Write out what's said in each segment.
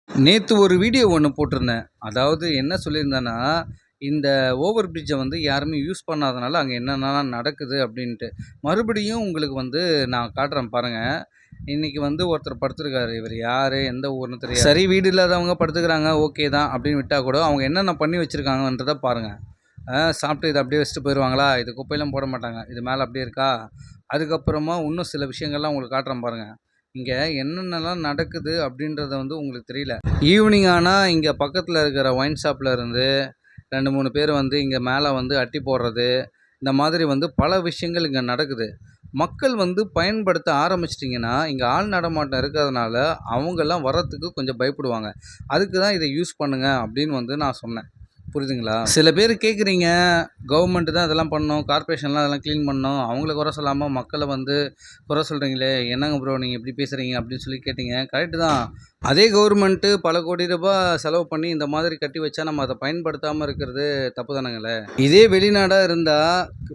நேத்து ஒரு வீடியோ ஒண்ணு போட்டிருந்தேன். அதாவது என்ன சொல்லியிருந்தேன்னா, இந்த ஓவர் பிரிட்ஜ வந்து யாருமே யூஸ் பண்ணாதனால அங்க என்னென்னலாம் நடக்குது அப்டின்ட்டு. மறுபடியும் உங்களுக்கு வந்து நான் காட்டுறேன் பாருங்க. இன்னைக்கு வந்து ஒருத்தர் படுத்திருக்காரு. இவரு யாரு? எந்த ஊருன்னு தெரியாது. சரி வீடு இல்லாதவங்க படுத்துக்கிறாங்க. ஓகே தான் அப்டின்னு விட்டா கூட, அவங்க என்னென்ன பண்ணி வச்சிருக்காங்கன்றத பாருங்க. சாப்பிட்டு இத அப்டியே வச்சுட்டு போயிருவாங்களா? இது குப்பையெல்லாம் போட மாட்டாங்க. இது மேல அப்டியே இருக்கா? அதுக்கப்புறமா இன்னும் சில விஷயங்கள்லாம் உங்களுக்கு காட்டுறேன் பாருங்க. இங்க என்னென்னலாம் நடக்குது அப்டின்றது வந்து உங்களுக்கு தெரியல. ஈவினிங் ஆனா இங்க பக்கத்துல இருக்கிற ஒயின் ஷாப்ல இருந்து 2, 3 பேர் வந்து இங்க மேல வந்து அட்டி போடுறது, இந்த மாதிரி வந்து பல விஷயங்கள் இங்க நடக்குது. மக்கள் வந்து பயன்படுத்த ஆரம்பிச்சிட்டிங்கன்னா, இங்க ஆள் நடமாட்டம் இருக்கிறதுனால, அவங்கலாம் வர்றதுக்கு கொஞ்சம் பயப்படுவாங்க. அதுக்கு தான் இத யூஸ் பண்ணுங்க அப்படின்னு வந்து நான் சொன்னேன். புரியுதுங்களா? சில பேர் கேட்குறீங்க, கவர்மெண்ட் தான் இதெல்லாம் பண்ணணும், கார்ப்பரேஷன்லாம் அதெல்லாம் கிளீன் பண்ணணும். அவங்கள குறை சொல்லாம மக்கள வந்து குறை சொல்றீங்களே, என்னங்க ப்ரோ நீங்க இப்படி பேசுறீங்க? அப்படின்னு சொல்லி கேட்டீங்க. கரெக்ட் தான். அதே கவர்மெண்ட்டு பல கோடி ரூபாய் செலவு பண்ணி இந்த மாதிரி கட்டி வச்சா, நம்ம அத பயன்படுத்தாம இருக்கிறது தப்பு தானங்களே! இதே வெளிநாடா இருந்தா,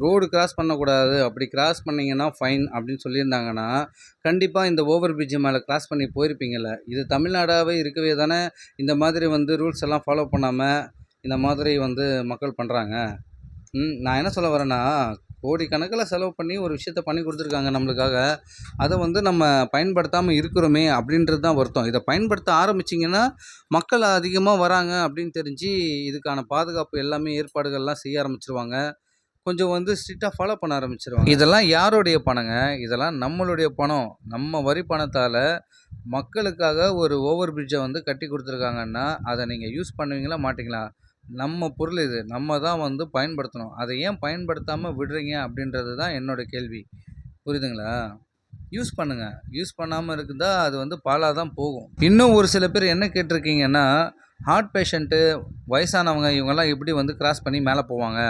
ரோடு கிராஸ் பண்ணக்கூடாது. அப்படி கிராஸ் பண்ணீங்கன்னா ஃபைன் அப்படின்னு சொல்லியிருந்தாங்கன்னா, கண்டிப்பா இந்த ஓவர் பிரிட்ஜ் மேல கிராஸ் பண்ணி போயிருப்பீங்கல்ல. இது தமிழ்நாடாவே இருக்கவே தானே இந்த மாதிரி வந்து ரூல்ஸ் எல்லாம் ஃபாலோ பண்ணாம, இந்த மாதிரி வந்து மக்கள் பண்றாங்க. நான் என்ன சொல்ல வரேன்னா, கோடிக்கணக்கில செலவு பண்ணி ஒரு விஷயத்த பண்ணி குடுத்துருக்காங்க நம்மளுக்காக. அத வந்து நம்ம பயன்படுத்தாம இருக்கிறோமே அப்படின்றது தான் வருத்தம். இத பயன்படுத்த ஆரம்பிச்சீங்கன்னா, மக்கள் அதிகமா வராங்க அப்படின்னு தெரிஞ்சு, இதுக்கான பாதுகாப்பு எல்லாமே ஏற்பாடுகள்லாம் செய்ய ஆரம்பிச்சுருவாங்க. கொஞ்சம் வந்து ஸ்ட்ரிக்ட்டா ஃபாலோ பண்ண ஆரம்பிச்சுருவாங்க. இதெல்லாம் யாருடைய பணங்க? இதெல்லாம் நம்மளுடைய பணம். நம்ம வரி பணத்தால மக்களுக்காக ஒரு ஓவர் பிரிட்ஜ வந்து கட்டி குடுத்துருக்காங்கன்னா, அத நீங்க யூஸ் பண்ணுவீங்களா? மாட்டீங்களா? நம்ம பொருள் இது. நம்ம தான் வந்து பயன்படுத்தணும். அத ஏன் பயன்படுத்தாம விடுறீங்க? அப்படின்றது தான் என்னோட கேள்வி. புரியுதுங்களா? யூஸ் பண்ணுங்க. யூஸ் பண்ணாம இருந்தா அது வந்து பாழா தான் போகும். இன்னும் ஒரு சில பேர் என்ன கேட்டிருக்கீங்கன்னா, ஹார்ட் பேஷண்ட்டு, வயசானவங்க இவங்கலாம் எப்படி வந்து கிராஸ் பண்ணி மேல போவாங்க?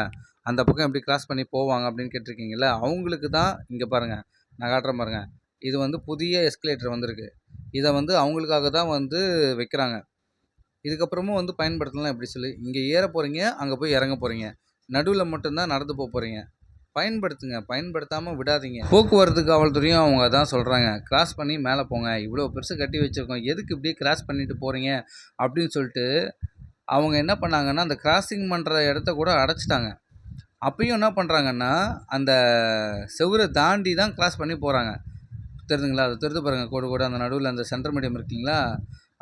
அந்த பக்கம் எப்படி கிராஸ் பண்ணி போவாங்க? அப்படின்னு கேட்டிருக்கீங்கல்ல, அவங்களுக்கு தான் இங்க பாருங்க. நான் காட்டுறேன் பாருங்க. இது வந்து புதிய எஸ்கலேட்டர் வந்திருக்கு. இத வந்து அவங்களுக்காக தான் வந்து வைக்கிறாங்க. இதுக்கப்புறமும் வந்து பயன்படுத்தலாம் எப்படி சொல்லி? இங்க ஏற போறீங்க, அங்க போய் இறங்க போறீங்க. நடுவுல மட்டும் தான் நடந்து போறீங்க. பயன்படுத்துங்க. பயன்படுத்தாம விடாதீங்க. போக்குவரத்து காவல்துறையும் அவங்க அதான் சொல்றாங்க. கிராஸ் பண்ணி மேல போங்க. இவ்வளோ பெருசு கட்டி வச்சிருக்கோம். எதுக்கு இப்படியே கிராஸ் பண்ணிட்டு போறீங்க? அப்படின்னு சொல்லிட்டு, அவங்க என்ன பண்ணாங்கன்னா, அந்த கிராசிங் பண்ற இடத்த கூட அடைச்சுட்டாங்க. அப்பயும் என்ன பண்றாங்கன்னா, அந்த செவுர தாண்டி தான் கிராஸ் பண்ணி போறாங்க. தெரியுதுங்களா? அது தெரியுது பாருங்க கோடு கோடா அந்த நடுவுல அந்த சென்டர் மீடியம் இருக்குங்களா?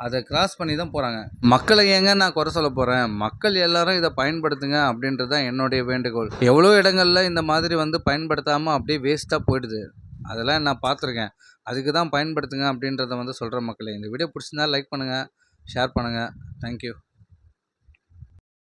அத கிராஸ் பண்ணி தான் போறாங்க. மக்கள ஏங்க நான் குறை சொல்ல போறேன்? மக்கள் எல்லாரும் இத பயன்படுத்துங்க அப்படின்றது தான் என்னுடைய வேண்டுகோள். எவ்வளோ இடங்கள்ல இந்த மாதிரி வந்து பயன்படுத்தாம அப்படியே வேஸ்ட்டா போயிடுது. அதெல்லாம் நான் பார்த்துருக்கேன். அதுக்கு தான் பயன்படுத்துங்க அப்படின்றத வந்து சொல்றேன் மக்களே. இந்த வீடியோ பிடிச்சிருந்தா லைக் பண்ணுங்க, ஷேர் பண்ணுங்க. Thank you.